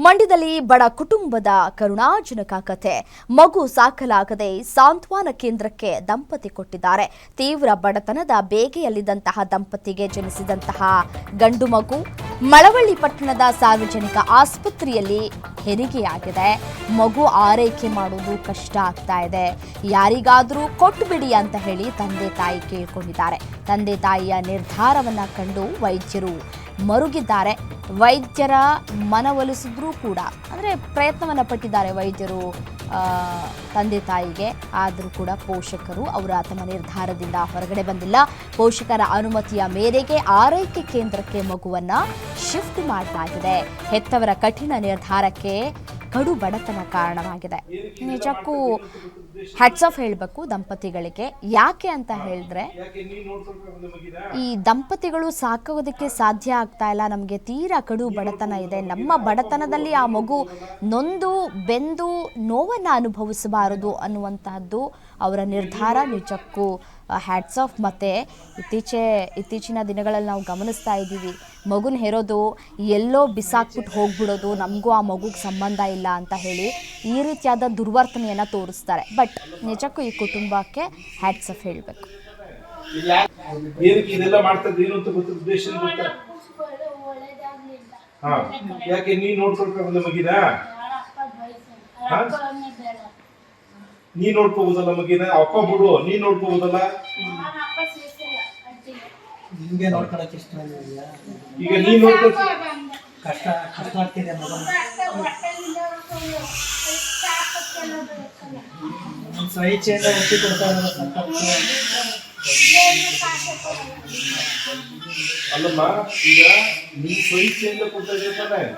ಮಂಡ್ಯದಲ್ಲಿ ಬಡ ಕುಟುಂಬದ ಕರುಣಾಜನಕ ಕಥೆ. ಮಗು ಸಾಕಲಾಗದೆ ಸಾಂತ್ವನ ಕೇಂದ್ರಕ್ಕೆ ದಂಪತಿ ಕೊಟ್ಟಿದ್ದಾರೆ. ತೀವ್ರ ಬಡತನದ ಬೇಗೆಯಲ್ಲಿದ್ದಂತಹ ದಂಪತಿಗೆ ಜನಿಸಿದಂತಹ ಗಂಡು ಮಗು ಮಳವಳ್ಳಿ ಪಟ್ಟಣದ ಸಾರ್ವಜನಿಕ ಆಸ್ಪತ್ರೆಯಲ್ಲಿ ಹೆರಿಗೆಯಾಗಿದೆ. ಮಗು ಆರೈಕೆ ಮಾಡುವುದು ಕಷ್ಟ ಆಗ್ತಾ ಇದೆ. ಯಾರಿಗಾದರೂ ಕೊಟ್ಟುಬಿಡಿ ಅಂತ ಹೇಳಿ ತಂದೆ ತಾಯಿ ಕೇಳಿಕೊಂಡಿದ್ದಾರೆ. ತಂದೆ ತಾಯಿಯ ನಿರ್ಧಾರವನ್ನ ಕಂಡು ವೈದ್ಯರು ಮರುಗಿದ್ದಾರೆ. ವೈದ್ಯರ ಮನವೊಲಿಸಿದ್ರೂ ಕೂಡ ಅಂದರೆ ಪ್ರಯತ್ನವನ್ನು ಪಟ್ಟಿದ್ದಾರೆ ವೈದ್ಯರು ತಂದೆ ತಾಯಿಗೆ. ಆದರೂ ಕೂಡ ಪೋಷಕರು ಅವರ ತಮ್ಮ ನಿರ್ಧಾರದಿಂದ ಹೊರಗಡೆ ಬಂದಿಲ್ಲ. ಪೋಷಕರ ಅನುಮತಿಯ ಮೇರೆಗೆ ಆರೈಕೆ ಕೇಂದ್ರಕ್ಕೆ ಮಗುವನ್ನು ಶಿಫ್ಟ್ ಮಾಡಲಾಗಿದೆ. ಹೆತ್ತವರ ಕಠಿಣ ನಿರ್ಧಾರಕ್ಕೆ ಕಡು ಬಡತನ ಕಾರಣವಾಗಿದೆ. ನಿಜಕ್ಕೂ ಹ್ಯಾಟ್ಸ್ ಆಫ್ ಹೇಳಬೇಕು ದಂಪತಿಗಳಿಗೆ. ಯಾಕೆ ಅಂತ ಹೇಳಿದ್ರೆ ಈ ದಂಪತಿಗಳು ಸಾಕೋದಕ್ಕೆ ಸಾಧ್ಯ ಆಗ್ತಾ ಇಲ್ಲ. ನಮಗೆ ತೀರಾ ಕಡು ಬಡತನ ಇದೆ. ನಮ್ಮ ಬಡತನದಲ್ಲಿ ಆ ಮಗು ನೊಂದು ಬೆಂದು ನೋವನ್ನು ಅನುಭವಿಸಬಾರದು ಅನ್ನುವಂತಹದ್ದು ಅವರ ನಿರ್ಧಾರ. ನಿಜಕ್ಕೂ ಹ್ಯಾಟ್ಸ್ ಆಫ್. ಮತ್ತು ಇತ್ತೀಚಿನ ದಿನಗಳಲ್ಲಿ ನಾವು ಗಮನಿಸ್ತಾ ಇದ್ದೀವಿ, ಮಗುನ ಹೆರೋದು ಎಲ್ಲೋ ಬಿಸಾಕ್ಬಿಟ್ಟು ಹೋಗ್ಬಿಡೋದು, ನಮಗೂ ಆ ಮಗುಗೆ ಸಂಬಂಧ ಇಲ್ಲ ಅಂತ ಹೇಳಿ ಈ ರೀತಿಯಾದ ದುರ್ವರ್ತನೆಯನ್ನು ತೋರಿಸ್ತಾರೆ. ಬಟ್ ನಿಜಕ್ಕೂ ಈ ಕುಟುಂಬಕ್ಕೆ ಹ್ಯಾಟ್ಸ್ ಆಫ್ ಹೇಳಬೇಕು. ಯಾಕೆ ನೀನ್ ನೋಡ್ಕೊಳ್ಬೇಕು ಮಗಿನ? ನೀ ನೋಡ್ಕೋಬಹುದಲ್ಲ ಮಗಿನ? ಅಪ್ಪ ಬಿಡು, ನೀ ನೋಡ್ಕೋಬಹುದಲ್ಲ? ನಿಮ್ಗೆ ನೋಡ್ಕೊಳಕ್ ಇಷ್ಟ ಈಗ ನೀ ನೋಡ್ಕೊ. ಕಷ್ಟ ಆಗ್ತಿದೆ ಸ್ವಇಚ್ಛೆಯಿಂದ ಒತ್ತಿ ಕೊಡ್ತಾ ಅಲ್ಲಮ್ಮ, ಈಗ ನೀ ಸ್ವಇಚ್ಛೆಯಿಂದ ಕೊಡ್ತಾ ಇದೆಯಾ?